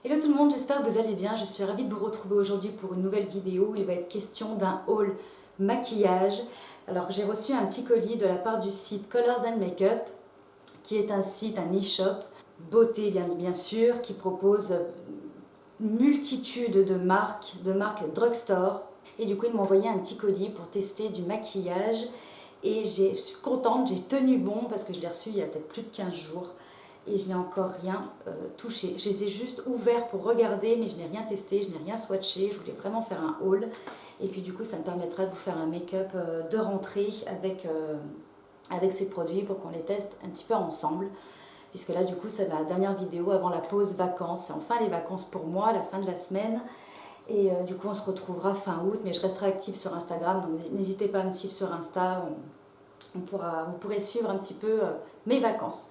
Hello tout le monde, j'espère que vous allez bien. Je suis ravie de vous retrouver aujourd'hui pour une nouvelle vidéo. Il va être question d'un haul maquillage. Alors j'ai reçu un petit colis de la part du site Colors and Makeup, qui est un site, un e-shop, beauté bien sûr, qui propose une multitude de marques drugstore. Et du coup ils m'ont envoyé un petit colis pour tester du maquillage. Et je suis contente, j'ai tenu bon parce que je l'ai reçu il y a peut-être plus de 15 jours. Et je n'ai encore rien touché. Je les ai juste ouverts pour regarder, mais je n'ai rien testé, je n'ai rien swatché. Je voulais vraiment faire un haul. Et puis du coup, ça me permettra de vous faire un make-up de rentrée avec ces produits pour qu'on les teste un petit peu ensemble. Puisque là, du coup, c'est ma dernière vidéo avant la pause vacances. C'est enfin les vacances pour moi, à la fin de la semaine. Et du coup, on se retrouvera fin août, mais je resterai active sur Instagram. Donc n'hésitez pas à me suivre sur Insta. Vous pourrez suivre un petit peu mes vacances.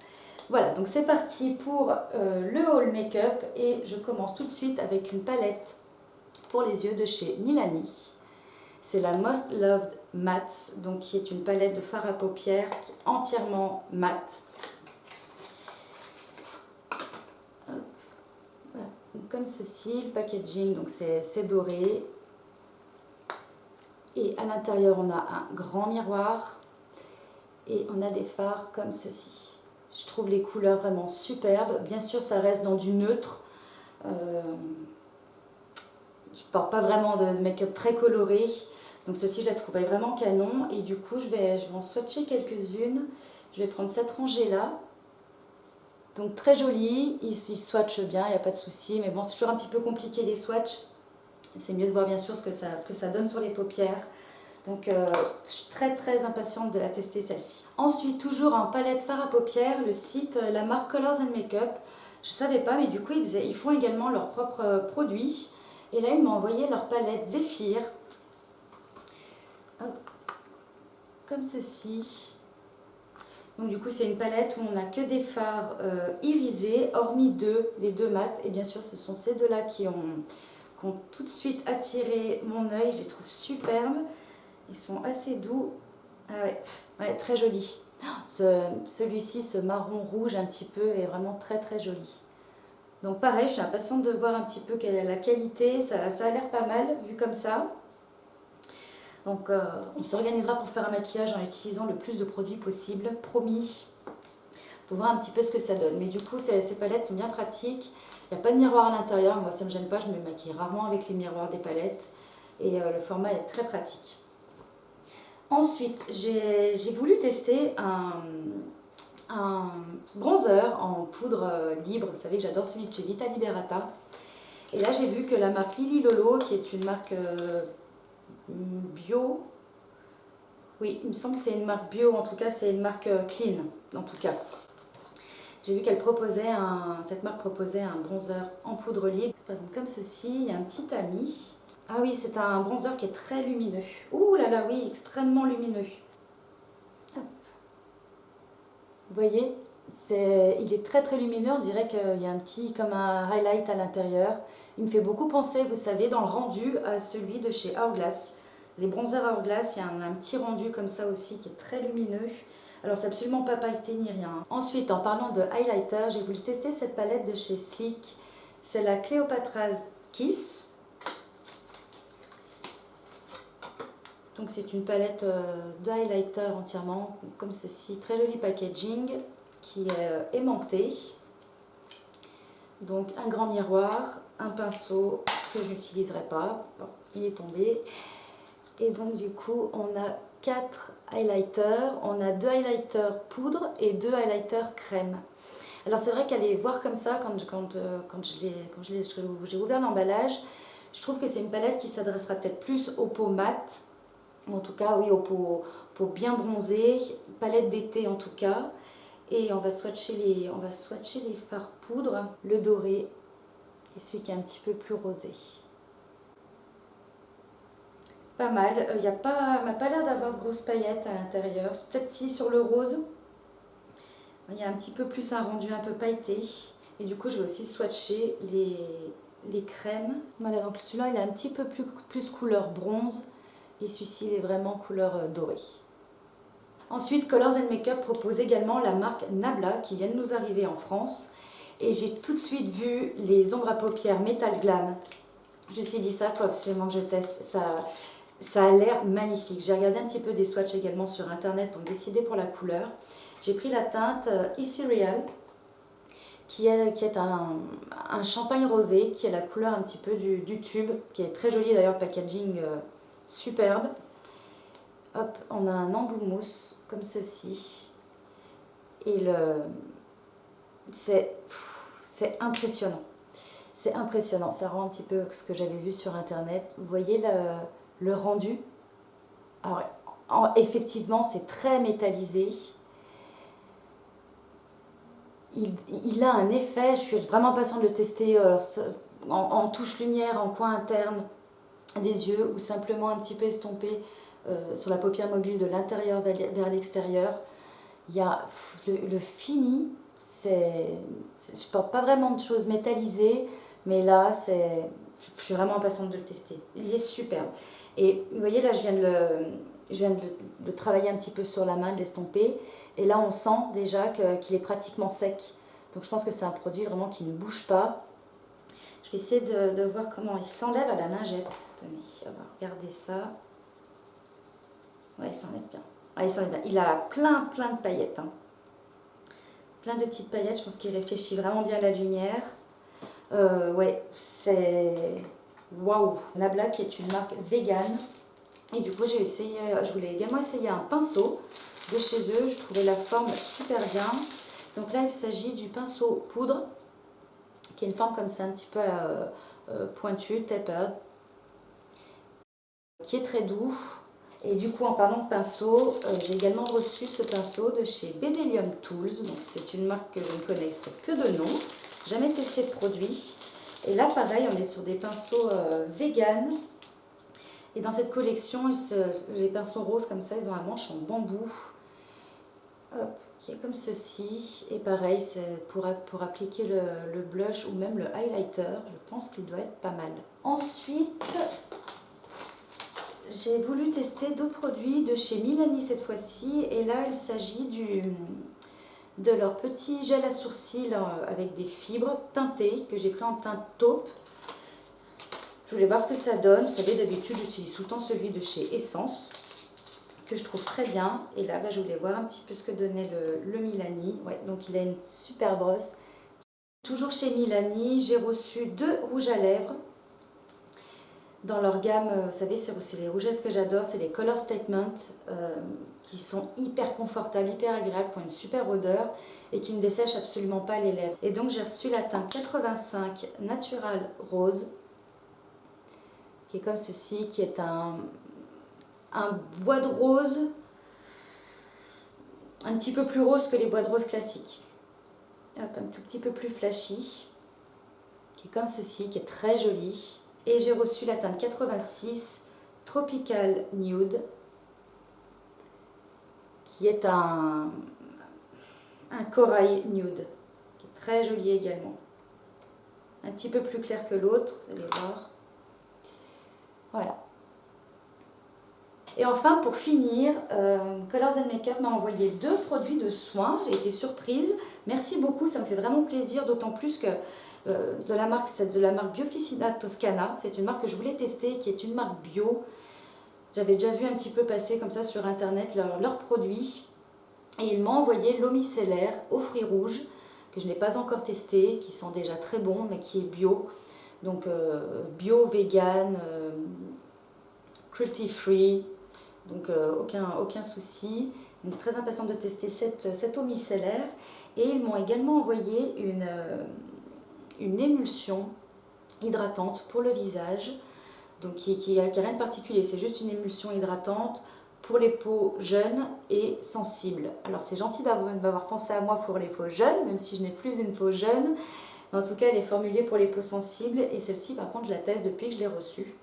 Voilà, donc c'est parti pour le haul make-up et je commence tout de suite avec une palette pour les yeux de chez Milani. C'est la Most Loved Matte, donc qui est une palette de fard à paupières entièrement mat. Voilà. Donc, comme ceci, le packaging, donc c'est doré. Et à l'intérieur, on a un grand miroir et on a des fards comme ceci. Je trouve les couleurs vraiment superbes. Bien sûr, ça reste dans du neutre. Je ne porte pas vraiment de make-up très coloré. Donc ceci, je la trouvais vraiment canon. Et du coup, je vais en swatcher quelques-unes. Je vais prendre cette rangée-là. Donc très jolie. Il swatch bien, il n'y a pas de souci. Mais bon, c'est toujours un petit peu compliqué les swatchs. C'est mieux de voir bien sûr ce que ça donne sur les paupières. Donc je suis très impatiente de la tester celle-ci. Ensuite, toujours en palette fard à paupières, le site, la marque Colors and Makeup. Je ne savais pas, mais du coup ils font également leurs propres produits. Et là ils m'ont envoyé leur palette Zéphyr. Hop, comme ceci. Donc du coup c'est une palette où on n'a que des fards irisés, hormis les deux mat. Et bien sûr ce sont ces deux-là qui ont tout de suite attiré mon œil. Je les trouve superbes. Ils sont assez doux. Ah ouais, très joli. Celui-ci, ce marron rouge un petit peu, est vraiment très joli. Donc pareil, je suis impatiente de voir un petit peu quelle est la qualité. Ça a l'air pas mal, vu comme ça. Donc on s'organisera pour faire un maquillage en utilisant le plus de produits possible, promis. Faut voir un petit peu ce que ça donne. Mais du coup, ces palettes sont bien pratiques. Il n'y a pas de miroir à l'intérieur. Moi, ça ne me gêne pas. Je me maquille rarement avec les miroirs des palettes. Et le format est très pratique. Ensuite, j'ai voulu tester un bronzer en poudre libre. Vous savez que j'adore celui de chez Vita Liberata. Et là, j'ai vu que la marque Lily Lolo, qui est une marque bio, oui, il me semble que c'est une marque bio, en tout cas, c'est une marque clean, en tout cas. J'ai vu cette marque proposait un bronzer en poudre libre. Ça se présente comme ceci, il y a un petit tamis. Ah oui, c'est un bronzer qui est très lumineux. Ouh là là, oui, extrêmement lumineux. Hop. Vous voyez, il est très lumineux, on dirait qu'il y a un petit, comme un highlight à l'intérieur. Il me fait beaucoup penser, vous savez, dans le rendu, à celui de chez Hourglass. Les bronzers Hourglass, il y a un petit rendu comme ça aussi qui est très lumineux. Alors c'est absolument pas pailleté ni rien. Ensuite, en parlant de highlighter, j'ai voulu tester cette palette de chez Sleek. C'est la Cléopatra's Kiss. Donc c'est une palette de highlighter entièrement, comme ceci, très joli packaging qui est aimanté. Donc un grand miroir, un pinceau que je n'utiliserai pas, bon, il est tombé. Et donc du coup on a 4 highlighters, on a 2 highlighters poudre et 2 highlighters crème. Alors c'est vrai qu'à les voir comme ça, quand j'ai ouvert l'emballage, je trouve que c'est une palette qui s'adressera peut-être plus aux peaux mates. En tout cas, oui, aux peaux bien bronzées, palette d'été en tout cas. Et on va swatcher les fards poudre, le doré et celui qui est un petit peu plus rosé. Pas mal, m'a pas l'air d'avoir de grosses paillettes à l'intérieur, peut-être si sur le rose. Il y a un petit peu plus un rendu un peu pailleté. Et du coup, je vais aussi swatcher les crèmes. Voilà, donc celui-là, il est un petit peu plus couleur bronze. Et celui-ci, il est vraiment couleur dorée. Ensuite, Colors and Makeup propose également la marque Nabla qui vient de nous arriver en France. et j'ai tout de suite vu les ombres à paupières Metal Glam. Je me suis dit ça, il faut absolument que je teste, ça a l'air magnifique. J'ai regardé un petit peu des swatchs également sur internet pour me décider pour la couleur. J'ai pris la teinte Ethereal, qui est un champagne rosé, qui est la couleur un petit peu du tube, qui est très jolie d'ailleurs, packaging superbe. Hop, on a un embout mousse comme ceci. Et c'est impressionnant. C'est impressionnant, ça rend un petit peu ce que j'avais vu sur internet. Vous voyez le rendu. Alors, effectivement, c'est très métallisé. Il a un effet, je suis vraiment patiente de le tester en touche lumière, en coin interne des yeux, ou simplement un petit peu estompé sur la paupière mobile de l'intérieur vers l'extérieur. Il y a le fini, je porte pas vraiment de choses métallisées, mais là, je suis vraiment impatiente de le tester. Il est superbe. Et vous voyez, là, je viens de le travailler un petit peu sur la main, de l'estomper. Et là, on sent déjà qu'il est pratiquement sec. Donc, je pense que c'est un produit vraiment qui ne bouge pas. Je vais essayer de voir comment il s'enlève à la lingette. Tenez, on va regarder ça. Ouais, il s'enlève bien. Ah, il s'enlève bien. Il a plein de paillettes. Hein. Plein de petites paillettes. Je pense qu'il réfléchit vraiment bien à la lumière. Ouais, c'est... Waouh! Nabla qui est une marque vegan. Et du coup, je voulais également essayer un pinceau de chez eux. Je trouvais la forme super bien. Donc là, il s'agit du pinceau poudre, qui est une forme comme ça, un petit peu pointue, tapered, qui est très doux. Et du coup, en parlant de pinceau, j'ai également reçu ce pinceau de chez Bedelium Tools. Donc c'est une marque que je ne connaissais que de nom. Jamais testé de produit. Et là, pareil, on est sur des pinceaux vegan. Et dans cette collection, les pinceaux roses comme ça, ils ont un manche en bambou. Hop, qui est comme ceci. Et pareil, c'est pour appliquer le blush ou même le highlighter. Je pense qu'il doit être pas mal. Ensuite, j'ai voulu tester d'autres produits de chez Milani cette fois-ci. Et là, il s'agit de leur petit gel à sourcils avec des fibres teintées que j'ai pris en teinte taupe. Je voulais voir ce que ça donne. Vous savez, d'habitude, j'utilise tout le temps celui de chez Essence, que je trouve très bien. Et là, je voulais voir un petit peu ce que donnait le Milani. Ouais, donc il a une super brosse. Toujours chez Milani, j'ai reçu 2 rouges à lèvres. Dans leur gamme, vous savez, c'est les rougettes que j'adore, c'est les Color Statement, qui sont hyper confortables, hyper agréables, qui ont une super odeur et qui ne dessèchent absolument pas les lèvres. Et donc j'ai reçu la teinte 85 Natural Rose, qui est comme ceci, qui est un bois de rose, un petit peu plus rose que les bois de rose classiques. Hop, un tout petit peu plus flashy, qui est comme ceci, qui est très joli. Et j'ai reçu la teinte 86 Tropical Nude, qui est un corail nude, qui est très joli également. Un petit peu plus clair que l'autre, vous allez voir. Voilà. Et enfin, pour finir, Colors & Makeup m'a envoyé 2 produits de soins. J'ai été surprise. Merci beaucoup, ça me fait vraiment plaisir, d'autant plus que c'est de la marque Bioficina Toscana. C'est une marque que je voulais tester, qui est une marque bio. J'avais déjà vu un petit peu passer comme ça sur internet leurs produits. Et ils m'ont envoyé l'eau micellaire aux fruits rouges, que je n'ai pas encore testé, qui sent déjà très bon, mais qui est bio. Donc bio, vegan, cruelty free. Donc aucun souci. Donc, très impatiente de tester cette eau micellaire. Et ils m'ont également envoyé une émulsion hydratante pour le visage. Donc qui a rien de particulier, c'est juste une émulsion hydratante pour les peaux jeunes et sensibles. Alors c'est gentil d'avoir pensé à moi pour les peaux jeunes, même si je n'ai plus une peau jeune. Mais en tout cas, elle est formulée pour les peaux sensibles. Et celle-ci, par contre, je la teste depuis que je l'ai reçue.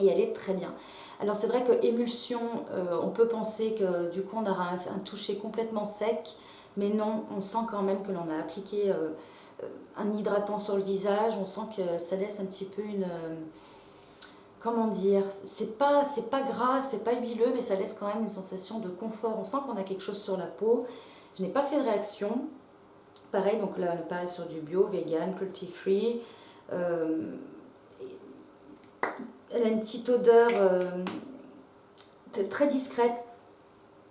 Et elle est très bien. Alors c'est vrai que émulsion, on peut penser que du coup on aura un toucher complètement sec, mais non, on sent quand même que l'on a appliqué un hydratant sur le visage, on sent que ça laisse un petit peu comment dire, c'est pas gras, c'est pas huileux, mais ça laisse quand même une sensation de confort, on sent qu'on a quelque chose sur la peau. Je n'ai pas fait de réaction, Pareil, donc là, pareil sur du bio, vegan, cruelty free. Elle a une petite odeur très discrète.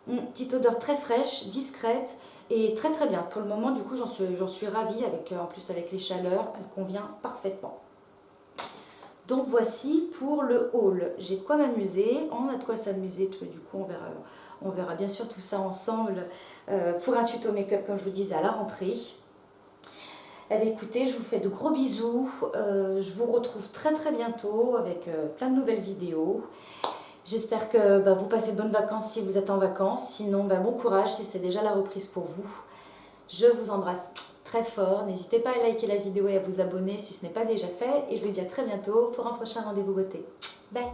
Une petite odeur très fraîche, discrète et très très bien. Pour le moment, du coup, j'en suis ravie. En plus, avec les chaleurs, elle convient parfaitement. Donc voici pour le haul. J'ai de quoi m'amuser, on a de quoi s'amuser, parce que du coup on verra bien sûr tout ça ensemble pour un tuto make-up comme je vous disais à la rentrée. Eh bien, écoutez, je vous fais de gros bisous, je vous retrouve très très bientôt avec plein de nouvelles vidéos. J'espère que vous passez de bonnes vacances si vous êtes en vacances, sinon bon courage si c'est déjà la reprise pour vous. Je vous embrasse très fort, n'hésitez pas à liker la vidéo et à vous abonner si ce n'est pas déjà fait, et je vous dis à très bientôt pour un prochain rendez-vous beauté. Bye!